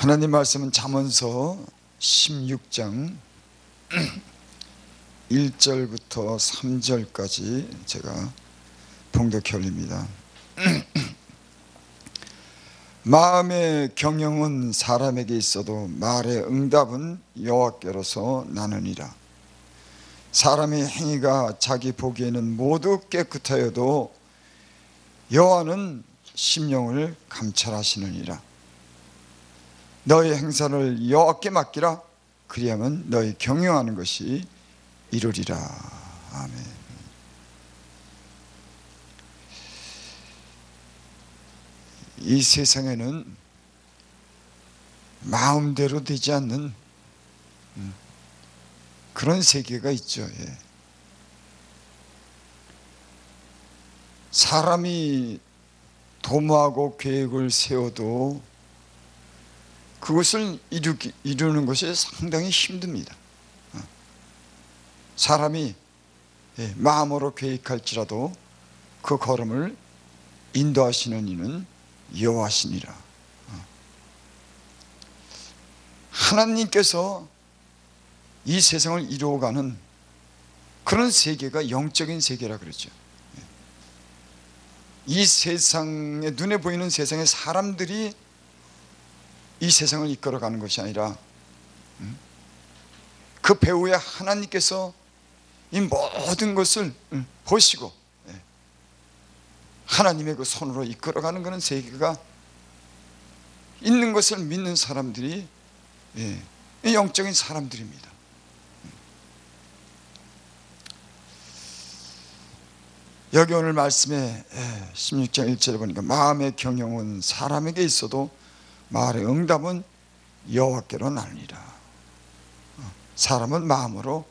하나님 말씀은 잠언서 16장 1절부터 3절까지 제가 봉독해 올립니다. 마음의 경영은 사람에게 있어도 말의 응답은 여호와께로서 나느니라. 사람의 행위가 자기 보기에는 모두 깨끗하여도 여호와는 심령을 감찰하시느니라. 너의 행사를 여호와께 맡기라. 그리하면 너희 경영하는 것이 이루리라. 아멘. 이 세상에는 마음대로 되지 않는 그런 세계가 있죠. 사람이 도모하고 계획을 세워도 그것을 이루는 것이 상당히 힘듭니다. 사람이 마음으로 계획할지라도 그 걸음을 인도하시는 이는 여호와시니라. 하나님께서 이 세상을 이루어가는 그런 세계가 영적인 세계라 그러죠. 이 세상에, 눈에 보이는 세상의 사람들이 이 세상을 이끌어가는 것이 아니라 그 배후에 하나님께서 이 모든 것을 보시고 하나님의 그 손으로 이끌어가는 그런 세계가 있는 것을 믿는 사람들이 영적인 사람들입니다. 여기 오늘 말씀에 16장 1절에 보니까 마음의 경영은 사람에게 있어도 말의 응답은 여호와께로 나느니라. 사람은 마음으로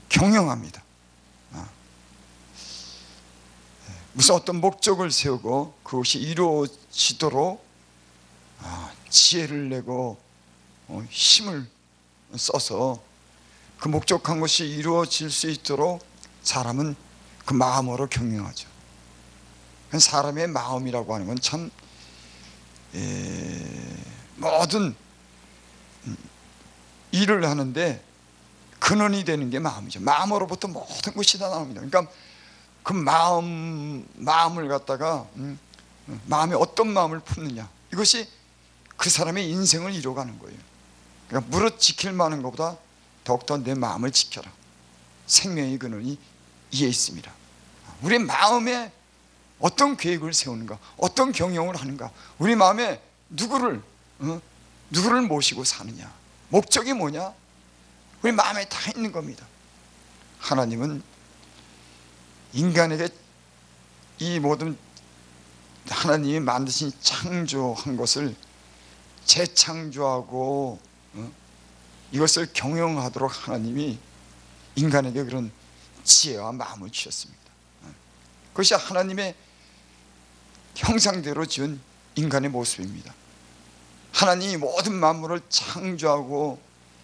경영합니다. 무슨 어떤 목적을 세우고 그것이 이루어지도록 지혜를 내고 힘을 써서 그 목적한 것이 이루어질 수 있도록 사람은 그 마음으로 경영하죠. 사람의 마음이라고 하는 건 참 모든 일을 하는데 근원이 되는 게 마음이죠. 마음으로부터 모든 것이 다 나옵니다. 그러니까 그 마음을 갖다가 마음에 어떤 마음을 품느냐, 이것이 그 사람의 인생을 이루어가는 거예요. 그러니까 무릇 지킬 만한 것보다 더욱더 내 마음을 지켜라. 생명의 근원이 이에 있습니다. 우리 마음에 어떤 계획을 세우는가, 어떤 경영을 하는가, 우리 마음에 누구를 모시고 사느냐, 목적이 뭐냐, 우리 마음에 다 있는 겁니다. 하나님은 인간에게 이 모든 하나님이 만드신 창조한 것을 재창조하고 이것을 경영하도록 하나님이 인간에게 그런 지혜와 마음을 주셨습니다. 그것이 하나님의 형상대로 지은 인간의 모습입니다. 하나님이 모든 만물을 창조하고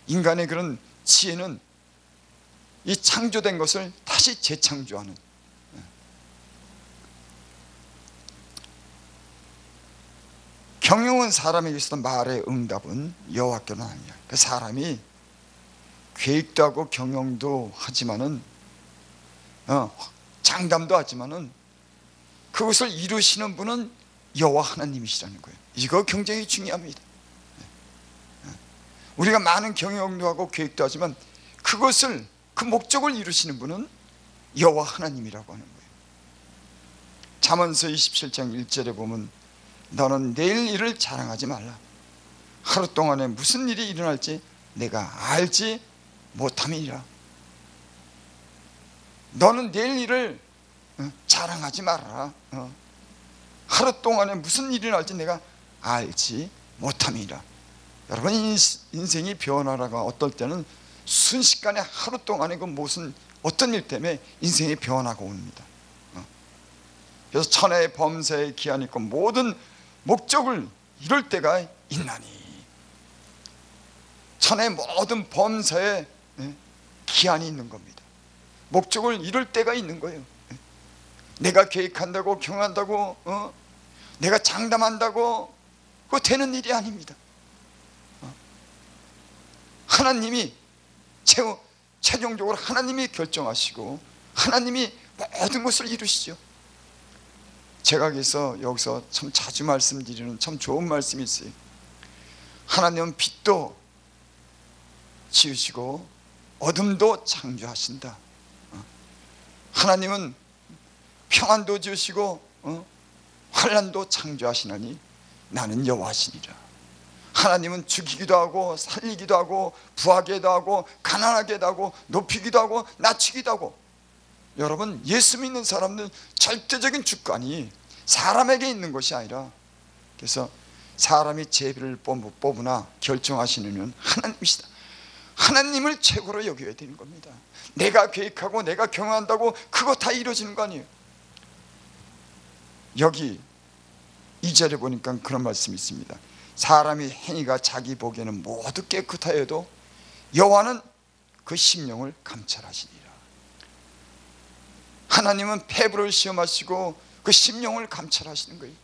인간의 그런 지혜는 이 창조된 것을 다시 재창조하는, 경영은 사람에게 있어도 말의 응답은 여호와께로 나느니라. 그 사람이 계획도 하고 경영도 하지만은 장담도 하지만은 그것을 이루시는 분은 여호와 하나님이시라는 거예요. 이거 굉장히 중요합니다. 우리가 많은 경영도 하고 계획도 하지만 그것을, 그 목적을 이루시는 분은 여호와 하나님이라고 하는 거예요. 잠언서 27장 1절에 보면 너는 내일 일을 자랑하지 말라. 하루 동안에 무슨 일이 일어날지 내가 알지 못함이니라. 너는 내일 일을 자랑하지 말아라. 하루 동안에 무슨 일이 일어날지 내가 알지 못함이니라. 여러분, 인생이 변화라가 어떨 때는 순식간에 하루 동안에 그 무슨 어떤 일 때문에 인생이 변화가 옵니다. 그래서 천하의 범사에 기한이 있고 모든 목적을 이룰 때가 있나니, 천하의 모든 범사에 기한이 있는 겁니다. 목적을 이룰 때가 있는 거예요. 내가 계획한다고 경한다고 내가 장담한다고 그거 되는 일이 아닙니다. 하나님이 최종적으로 하나님이 결정하시고 하나님이 모든 것을 이루시죠. 제가 여기서 참 자주 말씀드리는 참 좋은 말씀이 있어요. 하나님은 빛도 지으시고 어둠도 창조하신다. 하나님은 평안도 지으시고 환난도 창조하시나니 나는 여호와시니라. 하나님은 죽이기도 하고 살리기도 하고 부하게도 하고 가난하게도 하고 높이기도 하고 낮추기도 하고. 여러분, 예수 믿는 사람들은 절대적인 주권이 사람에게 있는 것이 아니라, 그래서 사람이 제비를 뽑으나 결정하시는 이는 하나님이시다. 하나님을 최고로 여겨야 되는 겁니다. 내가 계획하고 내가 경영한다고 그거 다 이루어지는 거 아니에요. 여기 2절에 보니까 그런 말씀이 있습니다. 사람이 행위가 자기 보기에는 모두 깨끗하여도 여호와는 그 심령을 감찰하시니라. 하나님은 폐부를 시험하시고 그 심령을 감찰하시는 거예요.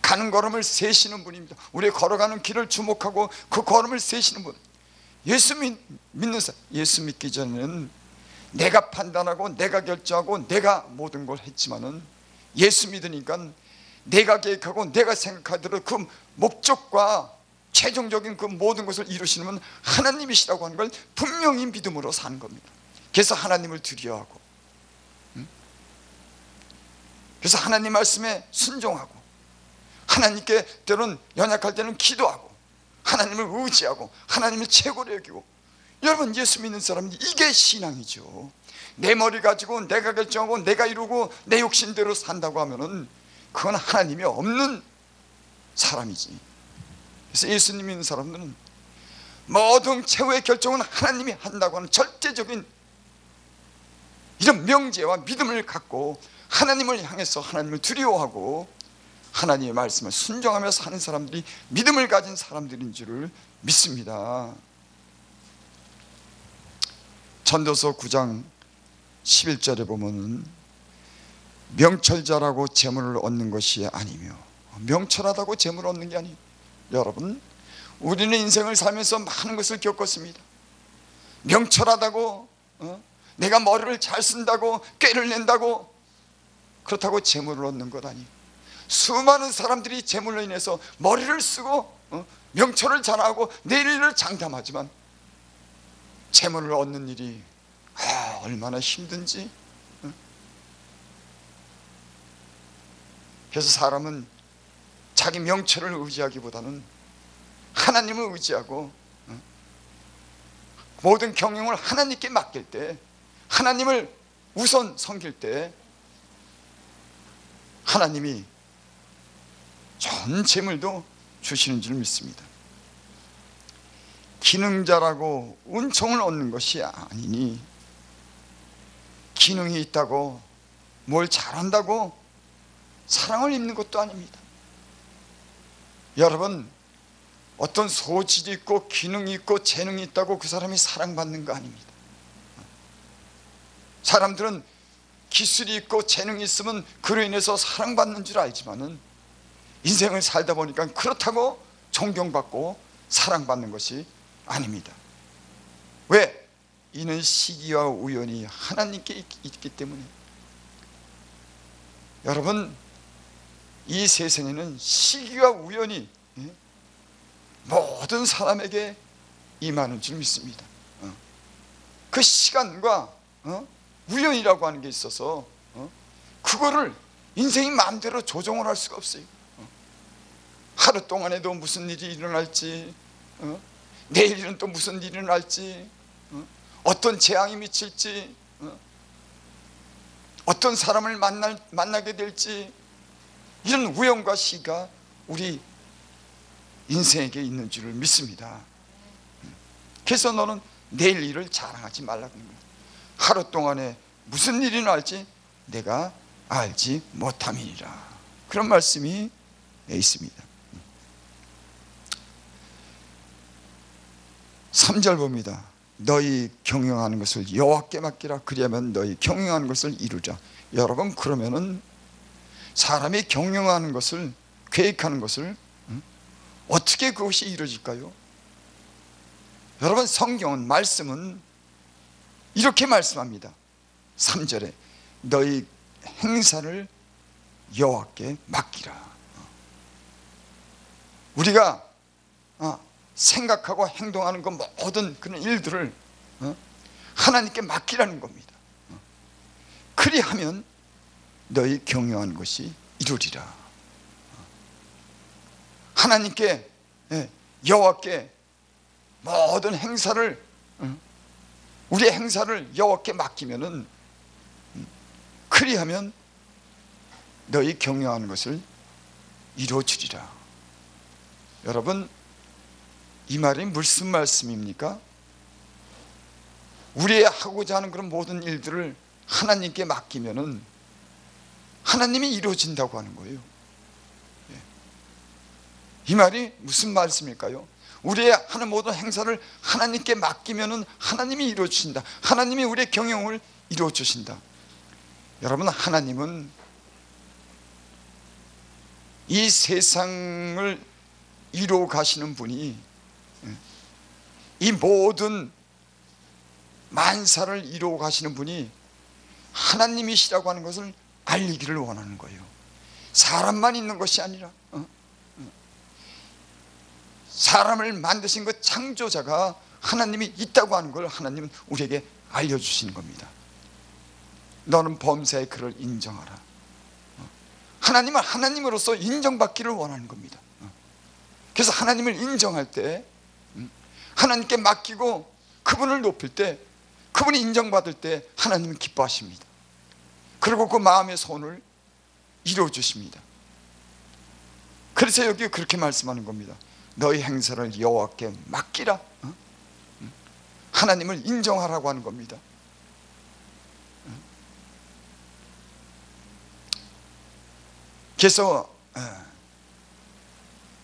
가는 걸음을 세시는 분입니다. 우리 걸어가는 길을 주목하고 그 걸음을 세시는 분. 예수 믿는 사람, 예수 믿기 전에는 내가 판단하고 내가 결정하고 내가 모든 걸 했지만은 예수 믿으니까 내가 계획하고 내가 생각하더라도 그 목적과 최종적인 그 모든 것을 이루시는 분 하나님이시라고 하는 걸 분명히 믿음으로 사는 겁니다. 그래서 하나님을 두려워하고, 그래서 하나님 말씀에 순종하고, 하나님께 때로는 연약할 때는 기도하고, 하나님을 의지하고 하나님을 최고로 여기고. 여러분, 예수 믿는 사람은 이게 신앙이죠. 내 머리 가지고 내가 결정하고 내가 이루고 내 욕심대로 산다고 하면은 그건 하나님이 없는 사람이지. 그래서 예수님 믿는 사람들은 모든 최후의 결정은 하나님이 한다고 하는 절대적인 이런 명제와 믿음을 갖고 하나님을 향해서 하나님을 두려워하고 하나님의 말씀을 순종하며 사는 사람들이 믿음을 가진 사람들인 줄을 믿습니다. 전도서 9장 11절에 보면은 명철자라고 재물을 얻는 것이 아니며, 명철하다고 재물을 얻는 게 아니에요. 여러분, 우리는 인생을 살면서 많은 것을 겪었습니다. 명철하다고 내가 머리를 잘 쓴다고 꾀를 낸다고 그렇다고 재물을 얻는 것 아니에요. 수많은 사람들이 재물로 인해서 머리를 쓰고 명철을 자랑하고 내일을 장담하지만 재물을 얻는 일이 얼마나 힘든지. 그래서 사람은 자기 명철을 의지하기보다는 하나님을 의지하고 모든 경영을 하나님께 맡길 때, 하나님을 우선 섬길 때 하나님이 전 재물도 주시는 줄 믿습니다. 기능자라고 은총을 얻는 것이 아니니, 기능이 있다고 뭘 잘한다고 사랑을 입는 것도 아닙니다. 여러분, 어떤 소질이 있고 기능이 있고 재능이 있다고 그 사람이 사랑받는 거 아닙니다. 사람들은 기술이 있고 재능이 있으면 그로 인해서 사랑받는 줄 알지만은 인생을 살다 보니까 그렇다고 존경받고 사랑받는 것이 아닙니다. 왜? 이는 시기와 우연이 하나님께 있기 때문에. 여러분, 이 세상에는 시기와 우연이 모든 사람에게 임하는 줄 믿습니다. 그 시간과 우연이라고 하는 게 있어서 그거를 인생이 마음대로 조정을 할 수가 없어요. 하루 동안에도 무슨 일이 일어날지, 내일은 또 무슨 일이 일어날지, 어떤 재앙이 미칠지, 어떤 사람을 만나게 될지, 이런 우연과 시가 우리 인생에게 있는 줄을 믿습니다. 그래서 너는 내일 일을 자랑하지 말라고 합니다. 하루 동안에 무슨 일이 날지 내가 알지 못함이니라. 그런 말씀이 있습니다. 3절 봅니다. 너희 경영하는 것을 여호와께 맡기라. 그리하면 너희 경영하는 것을 이루자. 여러분, 그러면은 사람이 경영하는 것을, 계획하는 것을 어떻게 그것이 이루어질까요? 여러분, 성경은, 말씀은 이렇게 말씀합니다. 3절에 너희 행사를 여호와께 맡기라. 우리가 생각하고 행동하는 그 모든 그런 일들을 하나님께 맡기라는 겁니다. 그리하면 너희 경영하는 것이 이루리라. 하나님께, 여호와께 모든 행사를, 우리의 행사를 여호와께 맡기면은, 그리하면 너희 경영하는 것을 이루어주리라. 여러분, 이 말이 무슨 말씀입니까? 우리의 하고자 하는 그런 모든 일들을 하나님께 맡기면은 하나님이 이루어진다고 하는 거예요. 이 말이 무슨 말씀일까요? 우리의 하는 모든 행사를 하나님께 맡기면은 하나님이 이루어주신다. 하나님이 우리의 경영을 이루어주신다. 여러분, 하나님은 이 세상을 이루어 가시는 분이, 이 모든 만사를 이루어 가시는 분이 하나님이시라고 하는 것을 알리기를 원하는 거예요. 사람만 있는 것이 아니라 사람을 만드신 그 창조자가 하나님이 있다고 하는 걸 하나님은 우리에게 알려주시는 겁니다. 너는 범사에 그를 인정하라. 하나님은 하나님으로서 인정받기를 원하는 겁니다. 그래서 하나님을 인정할 때, 하나님께 맡기고 그분을 높일 때, 그분이 인정받을 때 하나님은 기뻐하십니다. 그리고 그 마음의 소원을 이루어주십니다. 그래서 여기 그렇게 말씀하는 겁니다. 너희 행사를 여호와께 맡기라. 하나님을 인정하라고 하는 겁니다. 그래서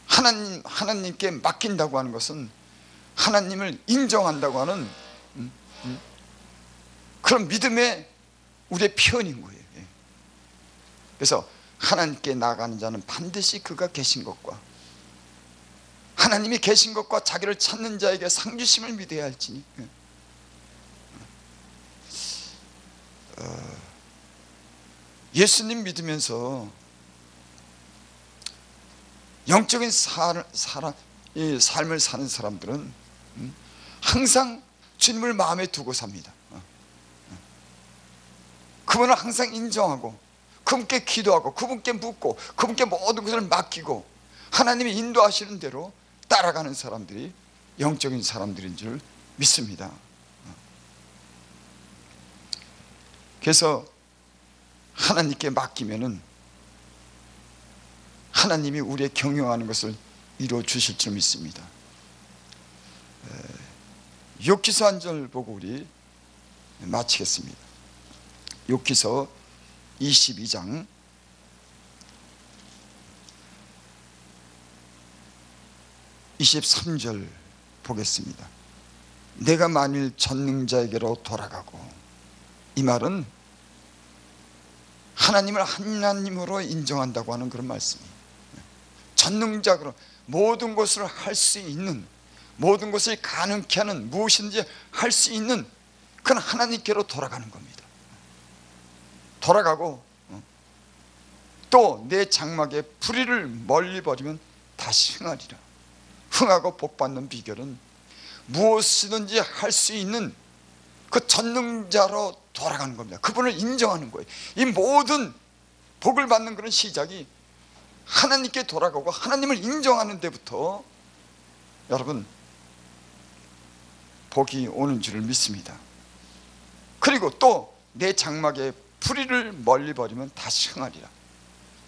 하나님께 맡긴다고 하는 것은 하나님을 인정한다고 하는 그런 믿음의 우리의 표현인 거예요. 그래서 하나님께 나아가는 자는 반드시 그가 계신 것과, 하나님이 계신 것과 자기를 찾는 자에게 상 주심을 믿어야 할지니. 예수님 믿으면서 영적인 삶을 사는 사람들은 항상 주님을 마음에 두고 삽니다. 그분을 항상 인정하고 그분께 기도하고 그분께 묻고 그분께 모든 것을 맡기고 하나님이 인도하시는 대로 따라가는 사람들이 영적인 사람들인 줄 믿습니다. 그래서 하나님께 맡기면은 하나님이 우리의 경영하는 것을 이루어 주실 줄 믿습니다. 욥기서 한 절 보고 우리 마치겠습니다. 욥기서 22장 23절 보겠습니다. 내가 만일 전능자에게로 돌아가고, 이 말은 하나님을 하나님으로 인정한다고 하는 그런 말씀이에요. 전능자로 모든 것을 할 수 있는, 모든 것을 가능케 하는, 무엇인지 할 수 있는 그건 하나님께로 돌아가는 겁니다. 돌아가고 또 내 장막에 불의를 멀리 버리면 다시 흥하리라. 흥하고 복받는 비결은 무엇이든지 할 수 있는 그 전능자로 돌아가는 겁니다. 그분을 인정하는 거예요. 이 모든 복을 받는 그런 시작이 하나님께 돌아가고 하나님을 인정하는 데부터 여러분 복이 오는 줄을 믿습니다. 그리고 또 내 장막에 불의를 멀리 버리면 다시 흥하리라.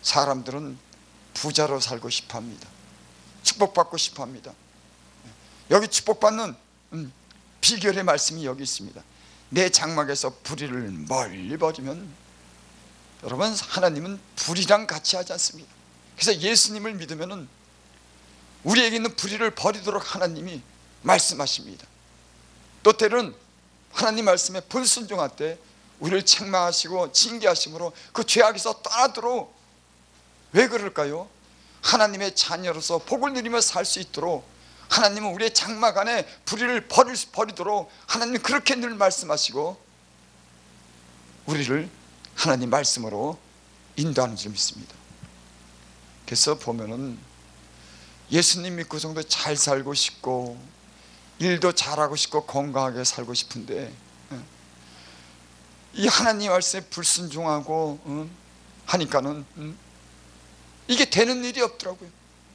사람들은 부자로 살고 싶어합니다. 축복받고 싶어합니다. 여기 축복받는 비결의 말씀이 여기 있습니다. 내 장막에서 불의를 멀리 버리면, 여러분, 하나님은 불의랑 같이 하지 않습니다. 그래서 예수님을 믿으면 우리에게 있는 불의를 버리도록 하나님이 말씀하십니다. 또 때로는 하나님 말씀에 불순종할 때 우리를 책망하시고 징계하심으로 그 죄악에서 떠나도록, 왜 그럴까요? 하나님의 자녀로서 복을 누리며 살 수 있도록 하나님은 우리의 장막 안에 불의를 버리도록 하나님은 그렇게 늘 말씀하시고 우리를 하나님 말씀으로 인도하는 줄 믿습니다. 그래서 보면은 예수님 믿고 성도 잘 살고 싶고 일도 잘하고 싶고 건강하게 살고 싶은데 이 하나님 말씀에 불순종하고 하니까는 이게 되는 일이 없더라고요.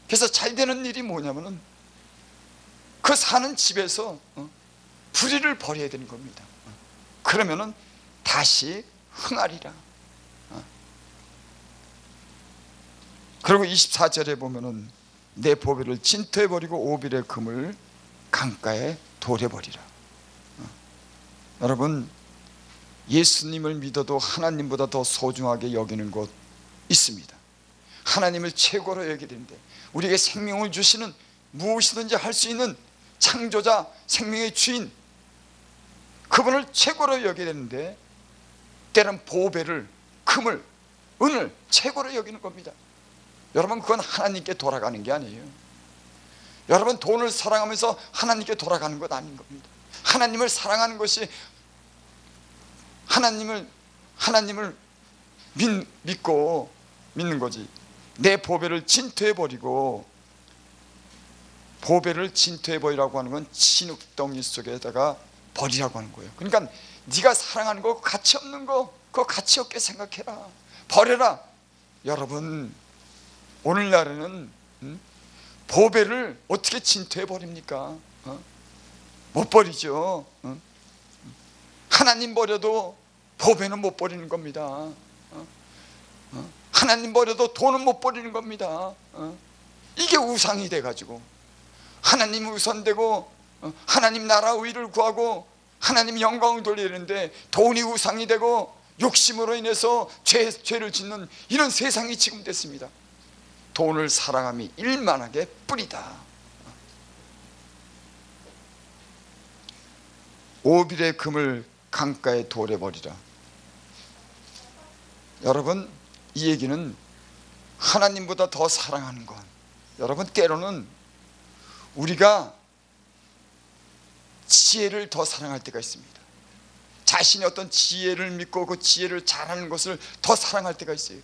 그래서 잘 되는 일이 뭐냐면은 그 사는 집에서 불의를 버려야 되는 겁니다. 그러면은 다시 흥하리라. 그리고 24절에 보면은 내 보배를 진토해버리고 오빌의 금을 강가에 돌려버리라. 여러분, 예수님을 믿어도 하나님보다 더 소중하게 여기는 곳 있습니다. 하나님을 최고로 여기게 되는데 우리에게 생명을 주시는 무엇이든지 할 수 있는 창조자, 생명의 주인, 그분을 최고로 여기게 되는데 때론 보배를, 금을, 은을 최고로 여기는 겁니다. 여러분, 그건 하나님께 돌아가는 게 아니에요. 여러분, 돈을 사랑하면서 하나님께 돌아가는 것 아닌 겁니다. 하나님을 사랑하는 것이 하나님을 믿고 믿는 거지. 내 보배를 진토해버리고, 보배를 진토해버리라고 하는 건 진흙덩이 속에다가 버리라고 하는 거예요. 그러니까 네가 사랑하는 거, 가치 없는 거, 그거 가치 없게 생각해라, 버려라. 여러분, 오늘날에는 보배를 어떻게 진토해버립니까? 못 버리죠. 하나님 버려도 보배는 못 버리는 겁니다. 하나님 버려도 돈은 못 버리는 겁니다. 이게 우상이 돼가지고 하나님 우선되고 하나님 나라 의를 구하고 하나님 영광을 돌리는데 돈이 우상이 되고 욕심으로 인해서 죄를 짓는 이런 세상이 지금 됐습니다. 돈을 사랑함이 일만하게 뿌리다. 오빌의 금을 강가에 돌려버리라. 여러분, 이 얘기는 하나님보다 더 사랑하는 것, 여러분, 때로는 우리가 지혜를 더 사랑할 때가 있습니다. 자신의 어떤 지혜를 믿고 그 지혜를 잘하는 것을 더 사랑할 때가 있어요.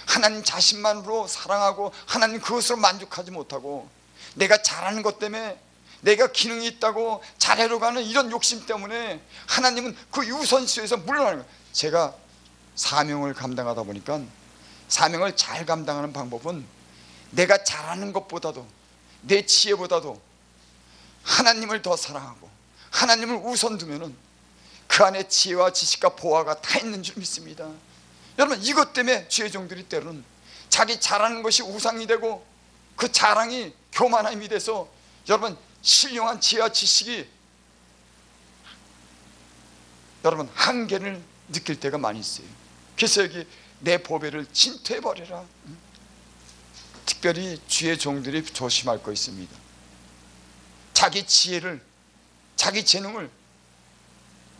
하나님 자신만으로 사랑하고 하나님 그것으로 만족하지 못하고 내가 잘하는 것 때문에, 내가 기능이 있다고 잘하려고 하는 이런 욕심 때문에 하나님은 그 우선순위에서 물러나는 거예요. 제가 사명을 감당하다 보니까 사명을 잘 감당하는 방법은 내가 잘하는 것보다도, 내 지혜보다도 하나님을 더 사랑하고 하나님을 우선 두면은 그 안에 지혜와 지식과 보화가 다 있는 줄 믿습니다. 여러분, 이것 때문에 주의 종들이 때로는 자기 잘하는 것이 우상이 되고 그 자랑이 교만함이 돼서 여러분, 신령한 지혜와 지식이 여러분 한계를 느낄 때가 많이 있어요. 그래서 여기 내 보배를 진토해버려라. 특별히 주의 종들이 조심할 거 있습니다. 자기 지혜를, 자기 재능을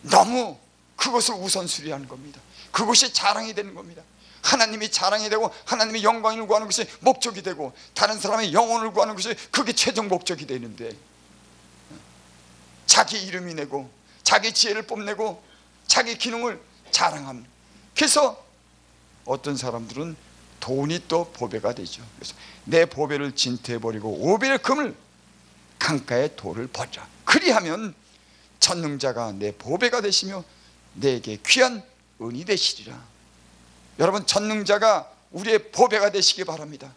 너무 그것을 우선순위하는 겁니다. 그것이 자랑이 되는 겁니다. 하나님이 자랑이 되고 하나님의 영광을 구하는 것이 목적이 되고 다른 사람의 영혼을 구하는 것이 그게 최종 목적이 되는데 자기 이름이 내고 자기 지혜를 뽐내고 자기 기능을 자랑하는, 그래서 어떤 사람들은 돈이 또 보배가 되죠. 그래서 내 보배를 진토해버리고 오빌의 금을 강가에 돌을 버리라. 그리하면 전능자가 내 보배가 되시며 내게 귀한 은이 되시리라. 여러분, 전능자가 우리의 보배가 되시기 바랍니다.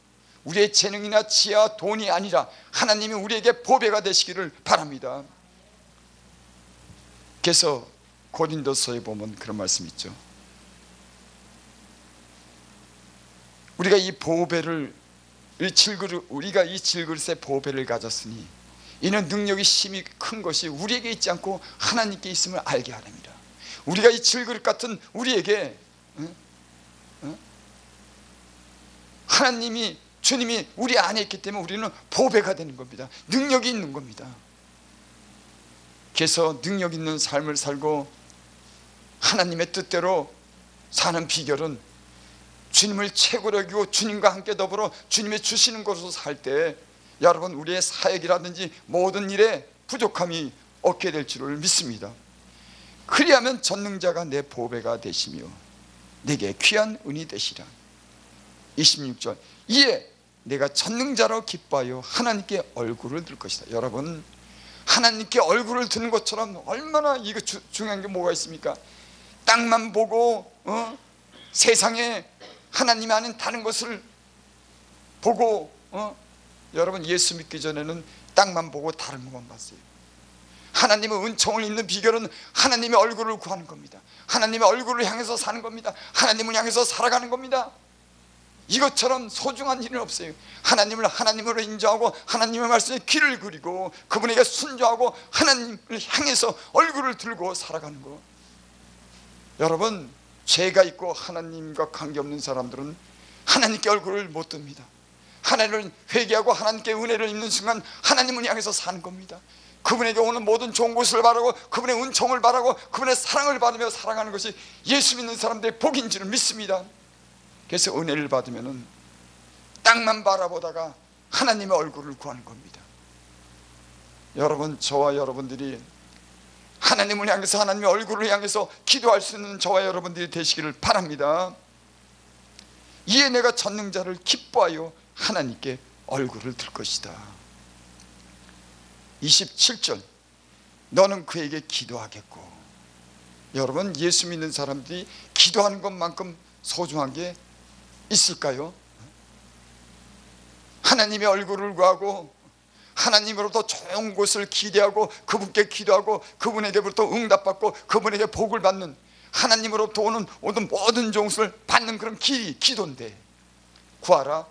우리의 재능이나 지혜와 돈이 아니라 하나님이 우리에게 보배가 되시기를 바랍니다. 그래서 고린도서에 보면 그런 말씀 있죠. 우리가 이 보배를, 우리가 이 질그릇에 보배를 가졌으니 이는 능력이 심히 큰 것이 우리에게 있지 않고 하나님께 있음을 알게 하랍니다. 우리가 이 질그릇 같은 우리에게 하나님이, 주님이 우리 안에 있기 때문에 우리는 보배가 되는 겁니다. 능력이 있는 겁니다. 그래서 능력 있는 삶을 살고 하나님의 뜻대로 사는 비결은 주님을 최고로 여기고 주님과 함께 더불어 주님의 주시는 것으로 살 때 여러분 우리의 사역이라든지 모든 일에 부족함이 없게 될 줄을 믿습니다. 그리하면 전능자가 내 보배가 되시며 내게 귀한 은이 되시라. 26절 이에 내가 전능자로 기뻐하여 하나님께 얼굴을 들 것이다. 여러분 하나님께 얼굴을 드는 것처럼 얼마나 이거 중요한 게 뭐가 있습니까? 땅만 보고 세상에 하나님이 아닌 다른 것을 보고 여러분 예수 믿기 전에는 땅만 보고 다른 것만 봤어요. 하나님의 은총을 입는 비결은 하나님의 얼굴을 구하는 겁니다. 하나님의 얼굴을 향해서 사는 겁니다. 하나님을 향해서 살아가는 겁니다. 이것처럼 소중한 일은 없어요. 하나님을 하나님으로 인정하고 하나님의 말씀에 귀를 기울이고 그분에게 순종하고 하나님을 향해서 얼굴을 들고 살아가는 것. 여러분 죄가 있고 하나님과 관계없는 사람들은 하나님께 얼굴을 못 듭니다. 하나님을 회개하고 하나님께 은혜를 입는 순간 하나님을 향해서 사는 겁니다. 그분에게 오는 모든 좋은 것을 바라고 그분의 은총을 바라고 그분의 사랑을 받으며 살아가는 것이 예수 믿는 사람들의 복인 줄을 믿습니다. 그래서 은혜를 받으면 땅만 바라보다가 하나님의 얼굴을 구하는 겁니다. 여러분 저와 여러분들이 하나님을 향해서 하나님의 얼굴을 향해서 기도할 수 있는 저와 여러분들이 되시기를 바랍니다. 이에 내가 전능자를 기뻐하여 하나님께 얼굴을 들 것이다. 27절 너는 그에게 기도하겠고. 여러분 예수 믿는 사람들이 기도하는 것만큼 소중한 게 있을까요? 하나님의 얼굴을 구하고 하나님으로부터 좋은 것을 기대하고 그분께 기도하고 그분에게부터 응답받고 그분에게 복을 받는 하나님으로부터 오는 모든 좋은 것을 받는 그런 길이 기도인데 구하라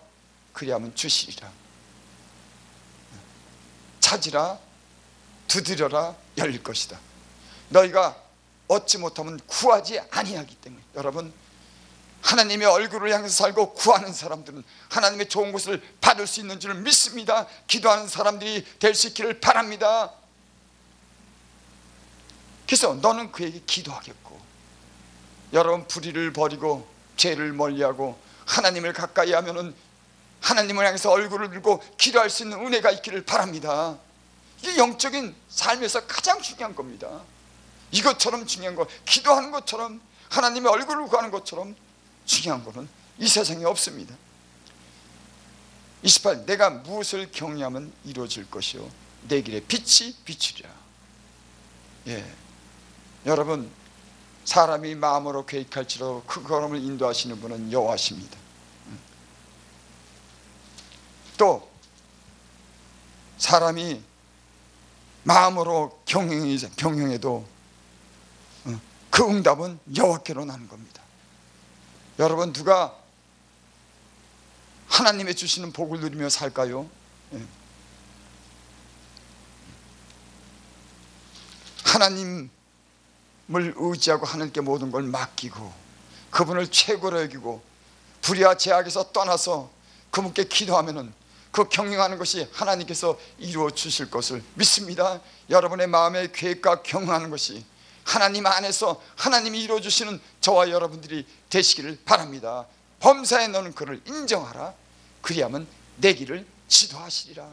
그리하면 주시리라. 찾으라 두드려라 열릴 것이다. 너희가 얻지 못하면 구하지 아니하기 때문에. 여러분 하나님의 얼굴을 향해서 살고 구하는 사람들은 하나님의 좋은 것을 받을 수 있는 줄 믿습니다. 기도하는 사람들이 될 수 있기를 바랍니다. 그래서 너는 그에게 기도하겠고. 여러분 불의를 버리고 죄를 멀리하고 하나님을 가까이 하면은 하나님을 향해서 얼굴을 들고 기도할 수 있는 은혜가 있기를 바랍니다. 이게 영적인 삶에서 가장 중요한 겁니다. 이것처럼 중요한 것, 기도하는 것처럼 하나님의 얼굴을 구하는 것처럼 중요한 것은 이 세상에 없습니다. 28 내가 무엇을 경외하면 이루어질 것이요 내 길에 빛이 비추리라. 여러분 사람이 마음으로 계획할지라도 그 걸음을 인도하시는 분은 여호와십니다. 또 사람이 마음으로 경영해도 그 응답은 여호와께로 나는 겁니다. 여러분 누가 하나님의 주시는 복을 누리며 살까요? 하나님을 의지하고 하나님께 모든 걸 맡기고 그분을 최고로 여기고 불의와 죄악에서 떠나서 그분께 기도하면은 그 경영하는 것이 하나님께서 이루어 주실 것을 믿습니다. 여러분의 마음의 계획과 경영하는 것이 하나님 안에서 하나님이 이루어 주시는 저와 여러분들이 되시기를 바랍니다. 범사에 너는 그를 인정하라. 그리하면 내 길을 지도하시리라.